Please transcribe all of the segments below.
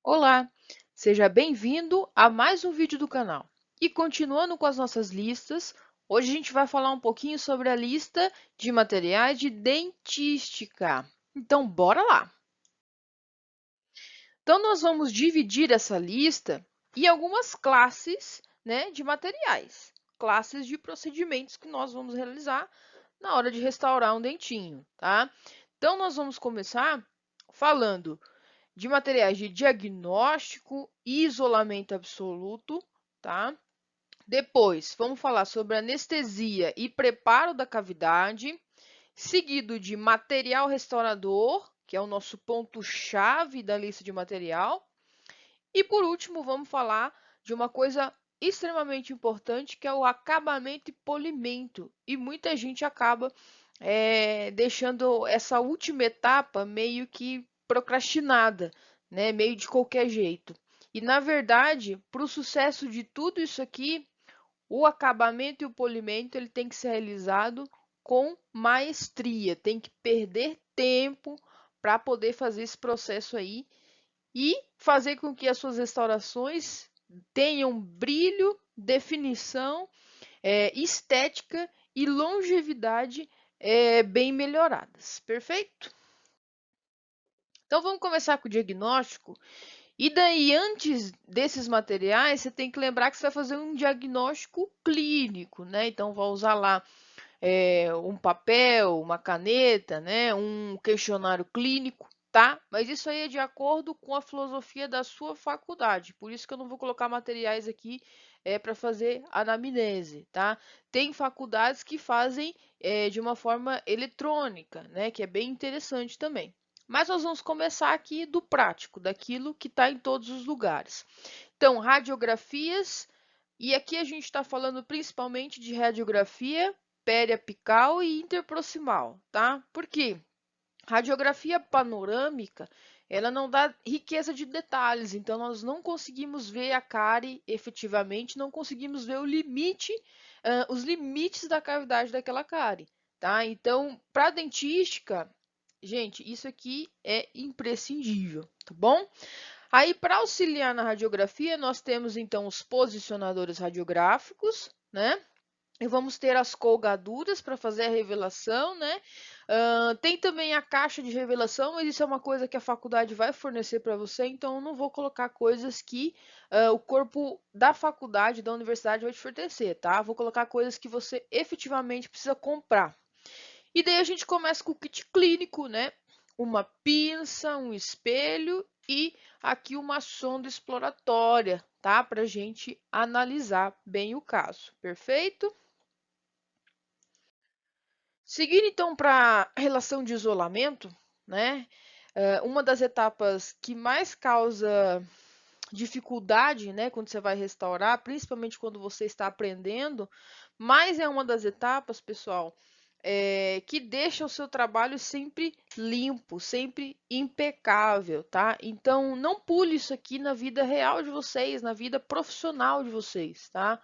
Olá, seja bem-vindo a mais um vídeo do canal. E continuando com as nossas listas, hoje a gente vai falar um pouquinho sobre a lista de materiais de dentística. Então, bora lá! Então, nós vamos dividir essa lista em algumas classes, né, de materiais, classes de procedimentos que nós vamos realizar na hora de restaurar um dentinho, tá? Então, nós vamos começar falando de materiais de diagnóstico e isolamento absoluto, tá? Depois, vamos falar sobre anestesia e preparo da cavidade, seguido de material restaurador, que é o nosso ponto-chave da lista de material. E por último, vamos falar de uma coisa extremamente importante, que é o acabamento e polimento. E muita gente acaba deixando essa última etapa meio que procrastinada, né? Meio de qualquer jeito. E na verdade, para o sucesso de tudo isso aqui, o acabamento e o polimento ele tem que ser realizado com maestria, tem que perder tempo para poder fazer esse processo aí e fazer com que as suas restaurações tenham brilho, definição, estética e longevidade bem melhoradas. Perfeito? Então vamos começar com o diagnóstico. E daí, antes desses materiais, você tem que lembrar que você vai fazer um diagnóstico clínico, né? Então, vai usar lá um papel, uma caneta, né? Um questionário clínico, tá? Mas isso aí é de acordo com a filosofia da sua faculdade. Por isso que eu não vou colocar materiais aqui para fazer anamnese, tá? Tem faculdades que fazem de uma forma eletrônica, né? Que é bem interessante também. Mas nós vamos começar aqui do prático, daquilo que está em todos os lugares. Então, radiografias, e aqui a gente está falando principalmente de radiografia periapical e interproximal, tá? Por quê? Radiografia panorâmica, ela não dá riqueza de detalhes, então nós não conseguimos ver a cárie efetivamente, não conseguimos ver o limite, os limites da cavidade daquela cárie, tá? Então, para dentística, gente, isso aqui é imprescindível, tá bom? Aí, para auxiliar na radiografia, nós temos então os posicionadores radiográficos, né? E vamos ter as colgaduras para fazer a revelação, né? Tem também a caixa de revelação, mas isso é uma coisa que a faculdade vai fornecer para você, então eu não vou colocar coisas que o corpo da faculdade, da universidade vai te fornecer, tá? Vou colocar coisas que você efetivamente precisa comprar. E daí a gente começa com o kit clínico, né? Uma pinça, um espelho e aqui uma sonda exploratória, tá? Para a gente analisar bem o caso, perfeito? Seguindo então para a relação de isolamento, né? Uma das etapas que mais causa dificuldade, né, quando você vai restaurar, principalmente quando você está aprendendo, mas é uma das etapas, pessoal, que deixa o seu trabalho sempre limpo, sempre impecável, tá? Então, não pule isso aqui na vida real de vocês, na vida profissional de vocês, tá?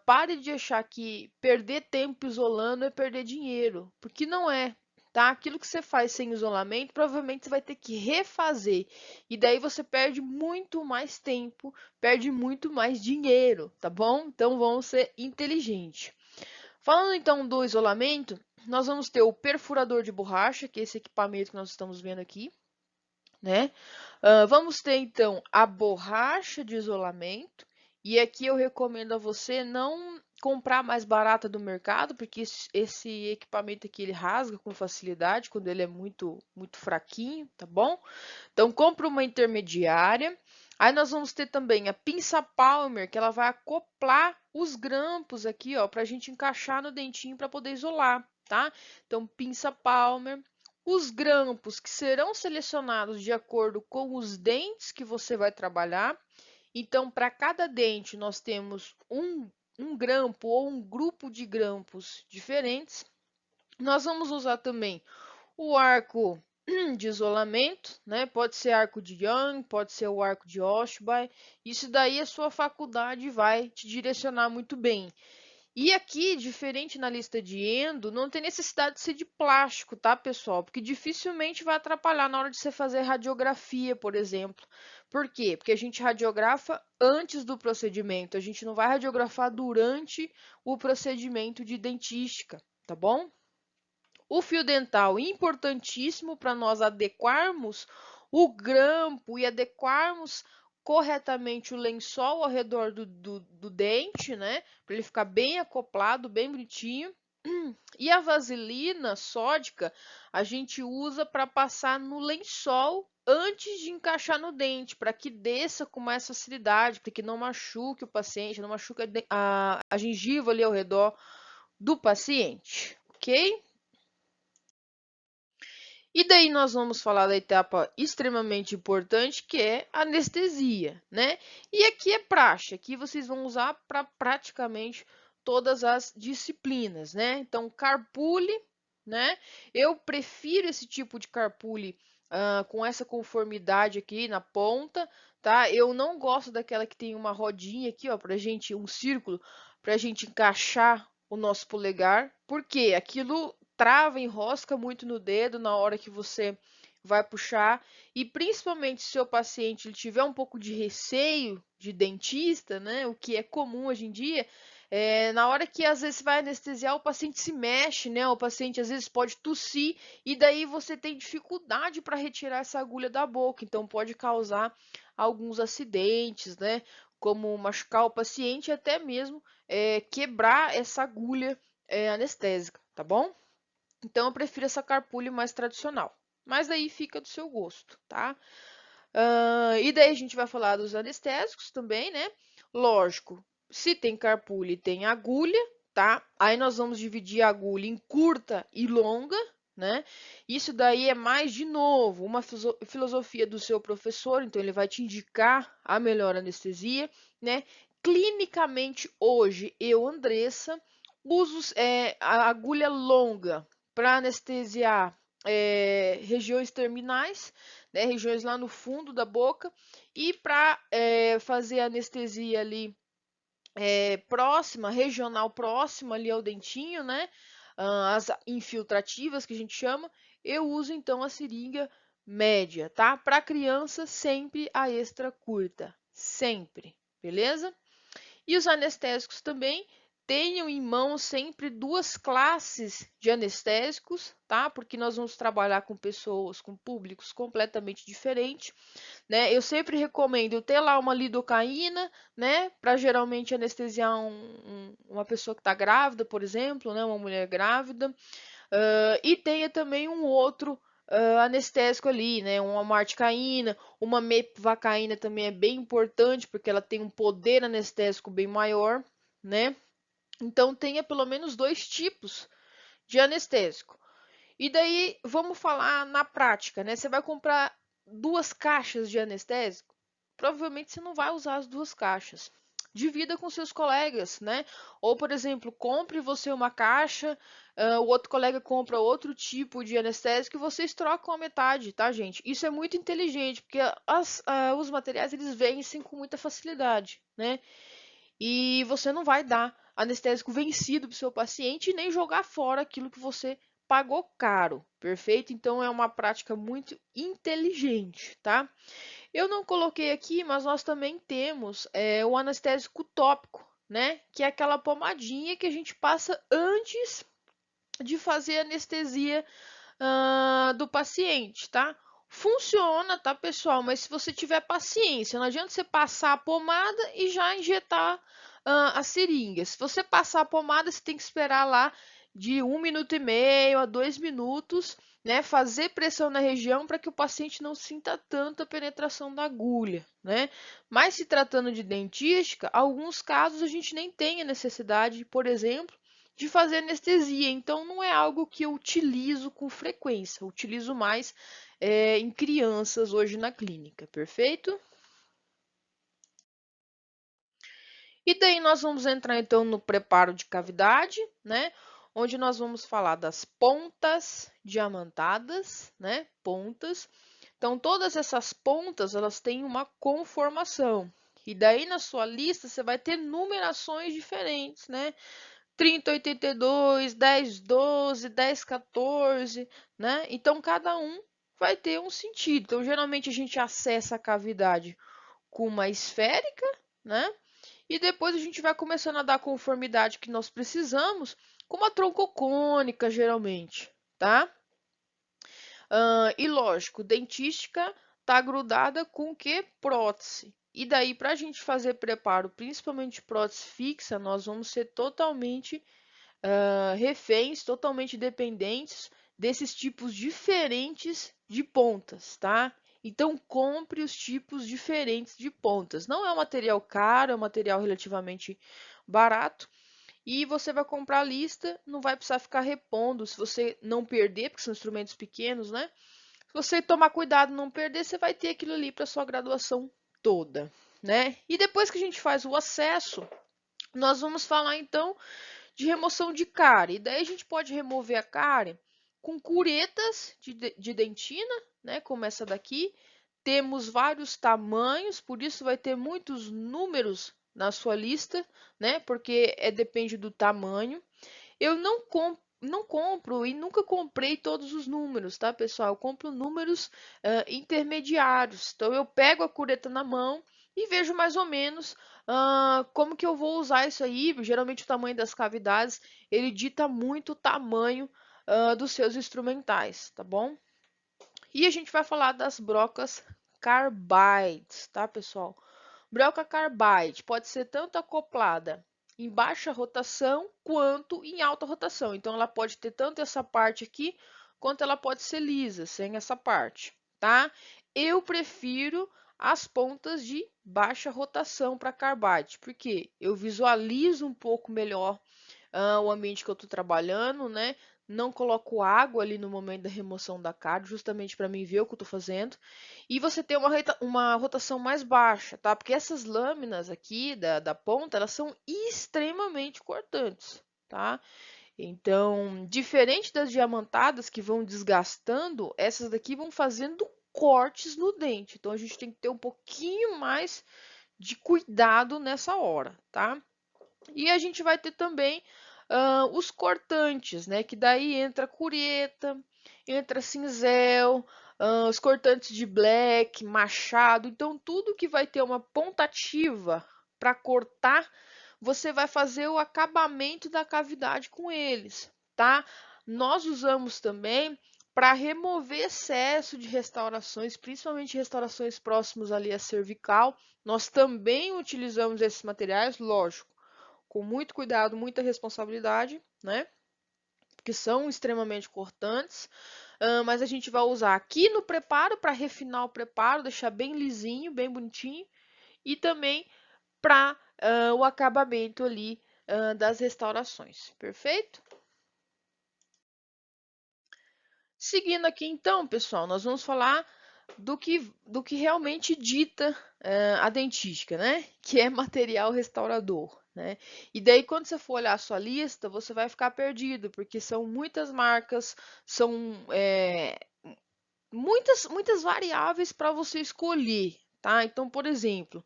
Pare de achar que perder tempo isolando é perder dinheiro, porque não é. Tá? Aquilo que você faz sem isolamento, provavelmente você vai ter que refazer. E daí você perde muito mais tempo, perde muito mais dinheiro, tá bom? Então vamos ser inteligentes. Falando então do isolamento, nós vamos ter o perfurador de borracha, que é esse equipamento que nós estamos vendo aqui, né? Vamos ter então a borracha de isolamento, e aqui eu recomendo a você não comprar mais barata do mercado, porque esse equipamento aqui ele rasga com facilidade quando ele é muito fraquinho, tá bom? Então compra uma intermediária. Aí nós vamos ter também a pinça Palmer, que ela vai acoplar os grampos aqui, ó, para a gente encaixar no dentinho para poder isolar, tá? Então pinça Palmer, os grampos que serão selecionados de acordo com os dentes que você vai trabalhar. Então, para cada dente, nós temos um grampo ou um grupo de grampos diferentes. Nós vamos usar também o arco de isolamento, né? Pode ser arco de Young, pode ser o arco de Oshby. Isso daí a sua faculdade vai te direcionar muito bem. E aqui, diferente na lista de endo, não tem necessidade de ser de plástico, tá, pessoal? Porque dificilmente vai atrapalhar na hora de você fazer radiografia, por exemplo. Por quê? Porque a gente radiografa antes do procedimento, a gente não vai radiografar durante o procedimento de dentística, tá bom? O fio dental, importantíssimo para nós adequarmos o grampo e adequarmos corretamente o lençol ao redor do dente, né? Para ele ficar bem acoplado, bem bonitinho. E a vaselina sódica a gente usa para passar no lençol antes de encaixar no dente, para que desça com mais facilidade, para que não machuque o paciente, não machuque a gengiva ali ao redor do paciente, ok? E daí nós vamos falar da etapa extremamente importante, que é a anestesia, né? E aqui é praxe, aqui vocês vão usar para praticamente todas as disciplinas, né? Então, carpule, né? Eu prefiro esse tipo de carpule com essa conformidade aqui na ponta, tá? Eu não gosto daquela que tem uma rodinha aqui, ó, pra gente, um círculo, pra gente encaixar o nosso polegar, porque aquilo trava, enrosca muito no dedo na hora que você vai puxar, e principalmente se o seu paciente ele tiver um pouco de receio de dentista, né, o que é comum hoje em dia, na hora que às vezes vai anestesiar, o paciente se mexe, né, o paciente às vezes pode tossir, e daí você tem dificuldade para retirar essa agulha da boca, então pode causar alguns acidentes, né, como machucar o paciente e até mesmo quebrar essa agulha anestésica, tá bom? Então, eu prefiro essa carpule mais tradicional. Mas aí fica do seu gosto, tá? E daí a gente vai falar dos anestésicos também, né? Lógico, se tem carpule, tem agulha, tá? Aí nós vamos dividir a agulha em curta e longa, né? Isso daí é mais, de novo, uma filosofia do seu professor, então ele vai te indicar a melhor anestesia, né? Clinicamente, hoje, eu, Andressa, uso a agulha longa para anestesiar regiões terminais, né, regiões lá no fundo da boca, e para fazer anestesia ali próxima, regional próxima ali ao dentinho, né, as infiltrativas que a gente chama, eu uso então a seringa média, tá? Para criança, sempre a extra curta, sempre, beleza? E os anestésicos também, tenham em mão sempre duas classes de anestésicos, tá? Porque nós vamos trabalhar com pessoas, com públicos completamente diferentes, né? Eu sempre recomendo ter lá uma lidocaína, né? Para geralmente anestesiar uma pessoa que está grávida, por exemplo, né? Uma mulher grávida. E tenha também um outro anestésico ali, né? Uma marticaína, uma mepivacaína também é bem importante, porque ela tem um poder anestésico bem maior, né? Então tenha pelo menos dois tipos de anestésico. E daí vamos falar na prática, né? Você vai comprar duas caixas de anestésico, provavelmente você não vai usar as duas caixas. Divida com seus colegas, né? Ou, por exemplo, compre você uma caixa, o outro colega compra outro tipo de anestésico e vocês trocam a metade, tá, gente? Isso é muito inteligente, porque os materiais eles vencem com muita facilidade, né? E você não vai dar anestésico vencido para o seu paciente e nem jogar fora aquilo que você pagou caro, perfeito? Então é uma prática muito inteligente, tá? Eu não coloquei aqui, mas nós também temos o anestésico tópico, né? Que é aquela pomadinha que a gente passa antes de fazer a anestesia do paciente, tá? Funciona, tá, pessoal? Mas se você tiver paciência, não adianta você passar a pomada e já injetar a seringa. Se você passar a pomada, você tem que esperar lá de 1 minuto e meio a 2 minutos, né? Fazer pressão na região para que o paciente não sinta tanta penetração da agulha, né? Mas se tratando de dentística, alguns casos a gente nem tem a necessidade, por exemplo, de fazer anestesia. Então, não é algo que eu utilizo com frequência. Eu utilizo mais em crianças hoje na clínica, perfeito? E daí nós vamos entrar então no preparo de cavidade, né? Onde nós vamos falar das pontas diamantadas, né? Pontas. Então, todas essas pontas, elas têm uma conformação. E daí na sua lista você vai ter numerações diferentes, né? 3082, 1012, 1014, né? Então cada um vai ter um sentido. Então geralmente a gente acessa a cavidade com uma esférica, né? E depois a gente vai começando a dar a conformidade que nós precisamos com uma troncocônica, geralmente, tá? E lógico, dentística está grudada com o que? Prótese. E daí, para a gente fazer preparo, principalmente prótese fixa, nós vamos ser totalmente reféns, totalmente dependentes desses tipos diferentes de pontas, tá? Então, compre os tipos diferentes de pontas. Não é um material caro, é um material relativamente barato. E você vai comprar a lista, não vai precisar ficar repondo. Se você não perder, porque são instrumentos pequenos, né? Se você tomar cuidado e não perder, você vai ter aquilo ali para sua graduação toda, né? E depois que a gente faz o acesso, nós vamos falar então de remoção de cárie. E daí a gente pode remover a cárie com curetas de dentina, né? Como essa daqui. Temos vários tamanhos, por isso vai ter muitos números na sua lista, né? Porque depende do tamanho. Eu não compro e nunca comprei todos os números, tá, pessoal? Eu compro números intermediários. Então, eu pego a cureta na mão e vejo mais ou menos como que eu vou usar isso aí. Geralmente, o tamanho das cavidades, ele dita muito o tamanho dos seus instrumentais, tá bom? E a gente vai falar das brocas carbides, tá, pessoal? Broca carbide pode ser tanto acoplada em baixa rotação quanto em alta rotação. Então, ela pode ter tanto essa parte aqui, quanto ela pode ser lisa, sem essa parte, tá? Eu prefiro as pontas de baixa rotação para carbide, porque eu visualizo um pouco melhor o ambiente que eu estou trabalhando, né? Não coloco água ali no momento da remoção da cárie, justamente para mim ver o que eu estou fazendo. E você tem uma rotação mais baixa, tá? Porque essas lâminas aqui da ponta, elas são extremamente cortantes, tá? Então, diferente das diamantadas que vão desgastando, essas daqui vão fazendo cortes no dente. Então, a gente tem que ter um pouquinho mais de cuidado nessa hora, tá? E a gente vai ter também os cortantes, né? Que daí entra cureta, entra cinzel, os cortantes de black, machado. Então, tudo que vai ter uma pontativa para cortar, você vai fazer o acabamento da cavidade com eles, tá? Nós usamos também para remover excesso de restaurações, principalmente restaurações próximas ali à cervical. Nós também utilizamos esses materiais, lógico, com muito cuidado, muita responsabilidade, né? Que são extremamente cortantes, mas a gente vai usar aqui no preparo para refinar o preparo, deixar bem lisinho, bem bonitinho, e também para o acabamento ali das restaurações, perfeito? Seguindo aqui então, pessoal, nós vamos falar do que realmente dita a dentística, né? Que é material restaurador, né? E daí, quando você for olhar a sua lista, você vai ficar perdido, porque são muitas marcas, são muitas variáveis para você escolher, tá? Então, por exemplo,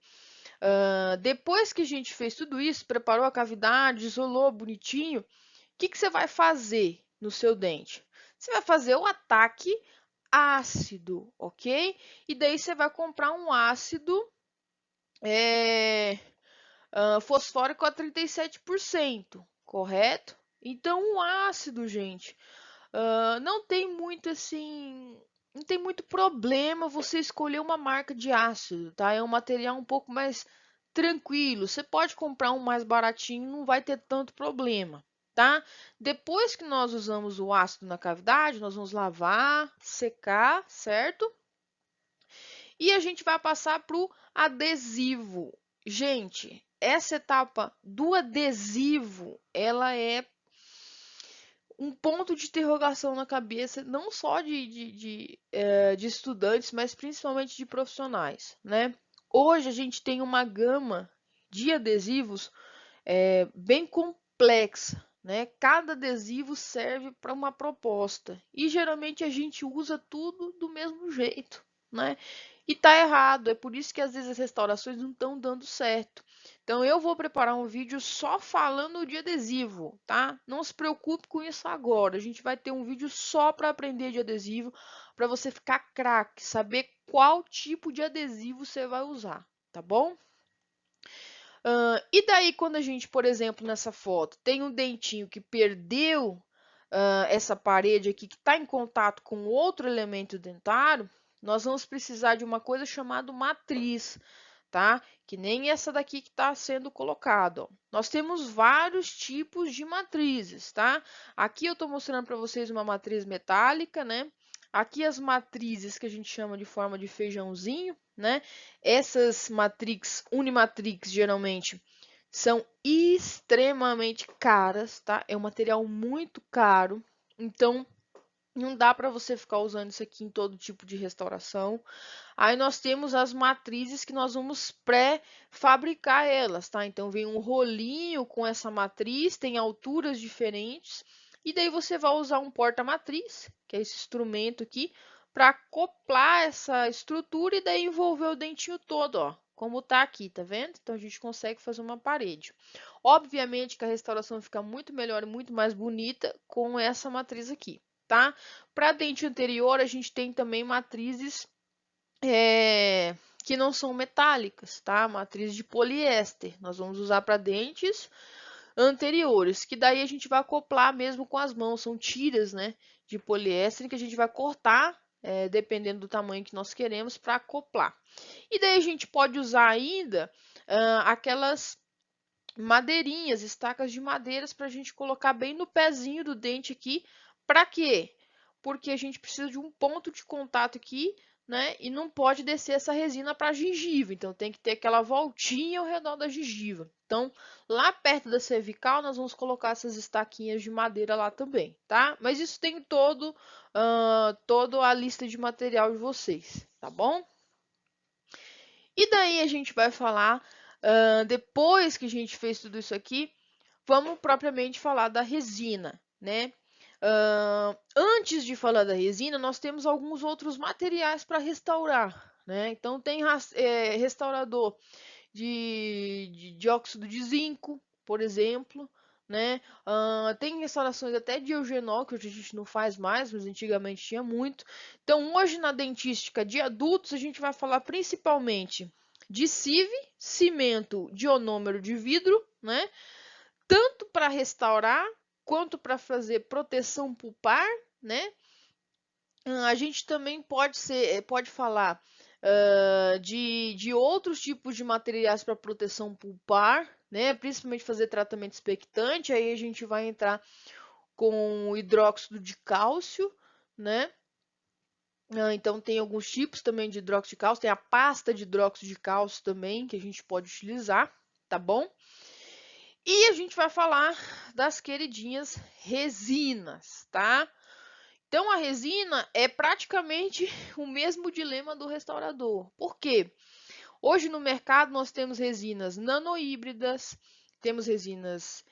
depois que a gente fez tudo isso, preparou a cavidade, isolou bonitinho, o que você vai fazer no seu dente? Você vai fazer o ataque ácido, ok? E daí você vai comprar um ácido fosfórico a 37%, correto? Então, o ácido, gente, não tem muito assim, não tem muito problema você escolher uma marca de ácido, tá? É um material um pouco mais tranquilo. Você pode comprar um mais baratinho, não vai ter tanto problema, tá? Depois que nós usamos o ácido na cavidade, nós vamos lavar, secar, certo? E a gente vai passar para o adesivo. Gente, essa etapa do adesivo, ela é um ponto de interrogação na cabeça, não só de estudantes, mas principalmente de profissionais, né? Hoje a gente tem uma gama de adesivos bem complexa, né? Cada adesivo serve para uma proposta e geralmente a gente usa tudo do mesmo jeito, né? E tá errado, é por isso que às vezes as restaurações não estão dando certo. Então, eu vou preparar um vídeo só falando de adesivo, tá? Não se preocupe com isso agora. A gente vai ter um vídeo só para aprender de adesivo, para você ficar craque, saber qual tipo de adesivo você vai usar, tá bom? E daí, quando a gente, por exemplo, nessa foto, tem um dentinho que perdeu essa parede aqui, que está em contato com outro elemento dentário, nós vamos precisar de uma coisa chamada matriz, tá? Que nem essa daqui que está sendo colocada. Ó. Nós temos vários tipos de matrizes, tá? Aqui eu estou mostrando para vocês uma matriz metálica, né? Aqui as matrizes que a gente chama de forma de feijãozinho, né? Essas matrix, unimatrix, geralmente são extremamente caras, tá? É um material muito caro, então não dá para você ficar usando isso aqui em todo tipo de restauração. Aí nós temos as matrizes que nós vamos pré-fabricar elas, tá? Então vem um rolinho com essa matriz, tem alturas diferentes, e daí você vai usar um porta-matriz, que é esse instrumento aqui, para acoplar essa estrutura e daí envolver o dentinho todo, ó. Como tá aqui, tá vendo? Então a gente consegue fazer uma parede. Obviamente que a restauração fica muito melhor e muito mais bonita com essa matriz aqui, tá? Para dente anterior, a gente tem também matrizes que não são metálicas, tá? Matriz de poliéster. Nós vamos usar para dentes anteriores, que daí a gente vai acoplar mesmo com as mãos. São tiras, né, de poliéster que a gente vai cortar, dependendo do tamanho que nós queremos, para acoplar. E daí a gente pode usar ainda aquelas madeirinhas, estacas de madeiras para a gente colocar bem no pezinho do dente aqui. Para quê? Porque a gente precisa de um ponto de contato aqui, né? E não pode descer essa resina para a gengiva. Então tem que ter aquela voltinha ao redor da gengiva. Então, lá perto da cervical, nós vamos colocar essas estaquinhas de madeira lá também, tá? Mas isso tem toda a lista de material de vocês, tá bom? E daí a gente vai falar, depois que a gente fez tudo isso aqui, vamos propriamente falar da resina, né? Antes de falar da resina, nós temos alguns outros materiais para restaurar, né? Então tem restaurador de dióxido de zinco, por exemplo, né? Tem restaurações até de eugenol, que hoje a gente não faz mais, mas antigamente tinha muito. Então, hoje na dentística de adultos, a gente vai falar principalmente de CIV, cimento de ionômero de vidro, né? Tanto para restaurar quanto para fazer proteção pulpar, né? A gente também pode falar de outros tipos de materiais para proteção pulpar, né? Principalmente fazer tratamento expectante. Aí a gente vai entrar com hidróxido de cálcio, né? Então tem alguns tipos também de hidróxido de cálcio. Tem a pasta de hidróxido de cálcio também que a gente pode utilizar, tá bom? E a gente vai falar das queridinhas resinas, tá? Então, a resina é praticamente o mesmo dilema do restaurador. Por quê? Hoje no mercado nós temos resinas nanohíbridas, temos resinas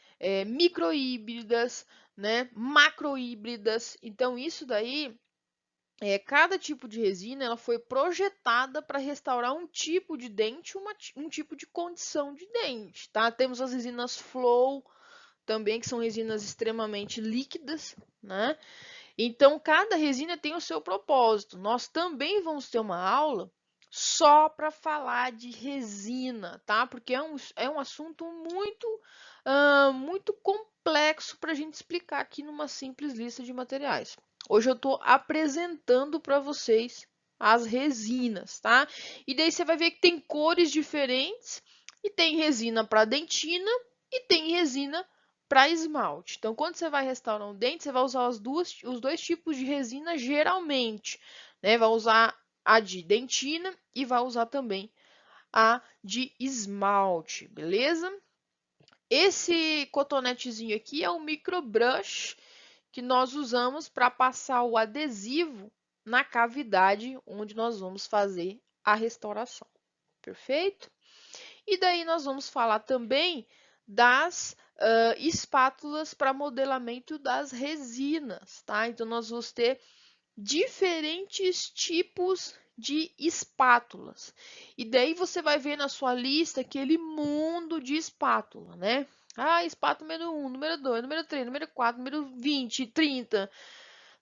microhíbridas, né, macrohíbridas. Então, isso daí, cada tipo de resina ela foi projetada para restaurar um tipo de dente, um tipo de condição de dente. Tá? Temos as resinas flow também, que são resinas extremamente líquidas, né? Então, cada resina tem o seu propósito. Nós também vamos ter uma aula só para falar de resina, tá? Porque é um assunto muito complexo para a gente explicar aqui numa simples lista de materiais. Hoje eu estou apresentando para vocês as resinas, tá? E daí você vai ver que tem cores diferentes e tem resina para dentina e tem resina para esmalte. Então, quando você vai restaurar um dente, você vai usar os dois tipos de resina geralmente, né? Vai usar a de dentina e vai usar também a de esmalte, beleza? Esse cotonetezinho aqui é o microbrush que nós usamos para passar o adesivo na cavidade onde nós vamos fazer a restauração. Perfeito? E daí nós vamos falar também das espátulas para modelamento das resinas, tá? Então nós vamos ter diferentes tipos de espátulas. E daí você vai ver na sua lista aquele mundo de espátula, né? Ah, espátula número 1, número 2, número 3, número 4, número 20, 30.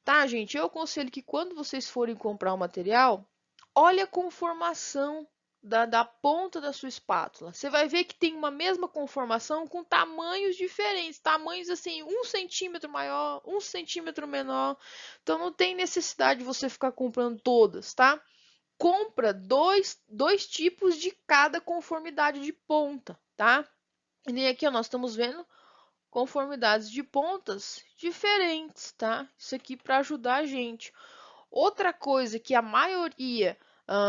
Tá, gente? Eu aconselho que quando vocês forem comprar o material, olhe a conformação da ponta da sua espátula. Você vai ver que tem uma mesma conformação com tamanhos diferentes. Tamanhos assim, 1 centímetro maior, 1 centímetro menor. Então não tem necessidade de você ficar comprando todas, tá? Compra dois tipos de cada conformidade de ponta, tá? E nem aqui ó, nós estamos vendo conformidades de pontas diferentes, tá? Isso aqui para ajudar a gente. Outra coisa que a maioria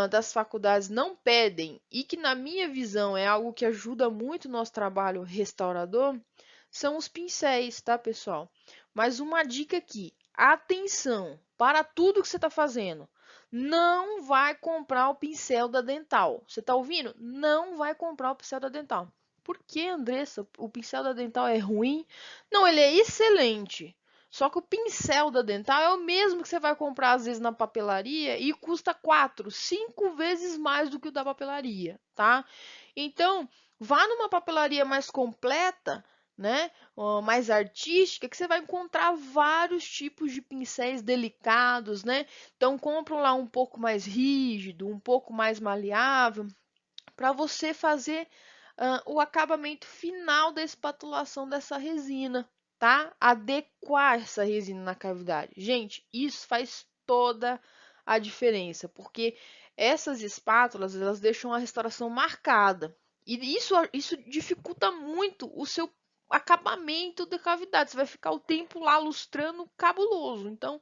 das faculdades não pedem e que, na minha visão, é algo que ajuda muito o nosso trabalho restaurador, são os pincéis, tá, pessoal? Mas uma dica aqui: atenção para tudo que você está fazendo. Não vai comprar o pincel da Dental. Você está ouvindo? Não vai comprar o pincel da Dental. Por que, Andressa? O pincel da Dental é ruim? Não, ele é excelente. Só que o pincel da Dental é o mesmo que você vai comprar às vezes na papelaria e custa 4, 5 vezes mais do que o da papelaria, tá? Então, vá numa papelaria mais completa, né? Mais artística, que você vai encontrar vários tipos de pincéis delicados, né? Então, compra lá um pouco mais rígido, um pouco mais maleável, para você fazer o acabamento final da espatulação dessa resina, tá? Adequar essa resina na cavidade. Gente, isso faz toda a diferença, porque essas espátulas, elas deixam a restauração marcada. E isso dificulta muito o seu acabamento da cavidade. Você vai ficar o tempo lá lustrando cabuloso. Então,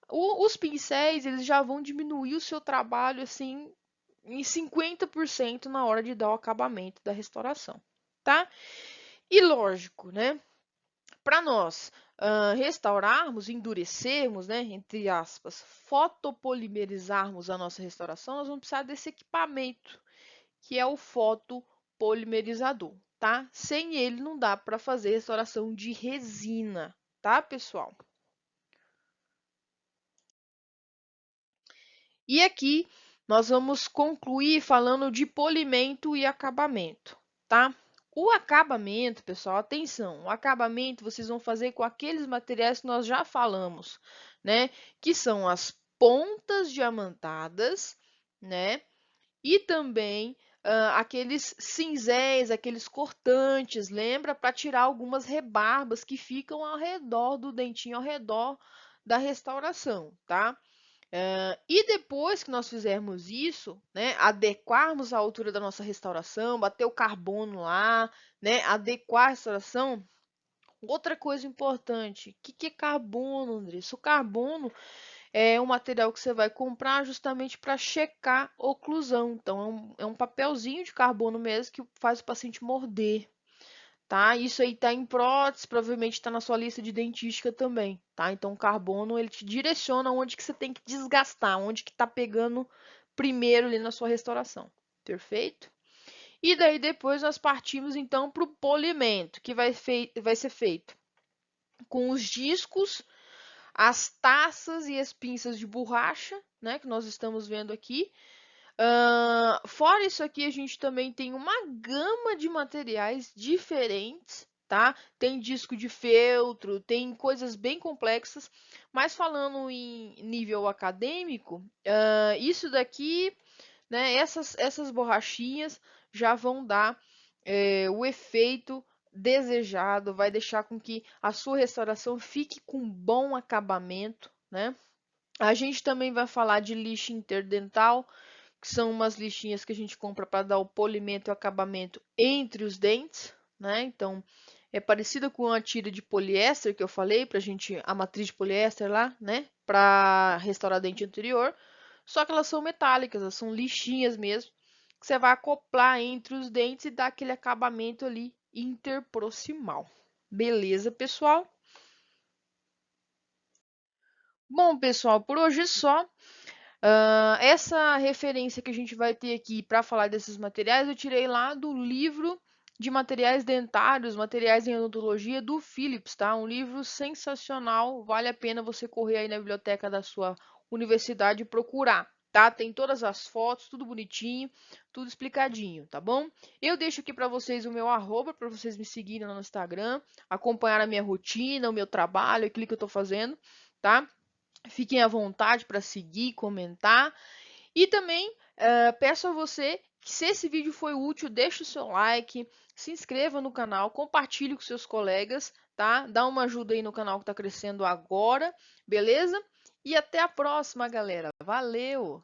os pincéis, eles já vão diminuir o seu trabalho, assim, em 50% na hora de dar o acabamento da restauração, tá? E lógico, né? Para nós restaurarmos, endurecermos, né, entre aspas, fotopolimerizarmos a nossa restauração, nós vamos precisar desse equipamento, que é o fotopolimerizador, tá? Sem ele não dá para fazer restauração de resina, tá, pessoal? E aqui nós vamos concluir falando de polimento e acabamento, tá? O acabamento, pessoal, atenção, o acabamento vocês vão fazer com aqueles materiais que nós já falamos, né? Que são as pontas diamantadas, né? E também aqueles cinzéis, aqueles cortantes, lembra? Para tirar algumas rebarbas que ficam ao redor do dentinho, ao redor da restauração, tá? E depois que nós fizermos isso, né, adequarmos a altura da nossa restauração, bater o carbono lá, né, adequar a restauração. Outra coisa importante, o que é carbono, Andressa? O carbono é um material que você vai comprar justamente para checar oclusão. Então, é um papelzinho de carbono mesmo que faz o paciente morder, tá? Isso aí está em prótese, provavelmente está na sua lista de dentística também, tá? Então, o carbono, ele te direciona onde que você tem que desgastar, onde que está pegando primeiro ali na sua restauração, perfeito? E daí depois nós partimos então para o polimento, que vai ser feito com os discos, as taças e as pinças de borracha, né, que nós estamos vendo aqui. Fora isso aqui, a gente também tem uma gama de materiais diferentes, tá? Tem disco de feltro, tem coisas bem complexas, mas falando em nível acadêmico, isso daqui, né, essas borrachinhas já vão dar o efeito desejado, vai deixar com que a sua restauração fique com bom acabamento, né? A gente também vai falar de lixa interdental, que são umas lixinhas que a gente compra para dar o polimento e o acabamento entre os dentes, né? Então, é parecida com a tira de poliéster que eu falei, para a matriz de poliéster lá, né? Para restaurar dente anterior. Só que elas são metálicas, elas são lixinhas mesmo, que você vai acoplar entre os dentes e dar aquele acabamento ali interproximal. Beleza, pessoal? Bom, pessoal, por hoje é só. Essa referência que a gente vai ter aqui para falar desses materiais, eu tirei lá do livro de materiais dentários, materiais em odontologia do Philips, tá? Um livro sensacional, vale a pena você correr aí na biblioteca da sua universidade e procurar, tá? Tem todas as fotos, tudo bonitinho, tudo explicadinho, tá bom? Eu deixo aqui para vocês o meu arroba, para vocês me seguirem lá no Instagram, acompanhar a minha rotina, o meu trabalho, aquilo que eu tô fazendo, tá? Fiquem à vontade para seguir, comentar. E também peço a você que, se esse vídeo foi útil, deixe o seu like, se inscreva no canal, compartilhe com seus colegas, tá? Dá uma ajuda aí no canal que está crescendo agora, beleza? E até a próxima, galera. Valeu!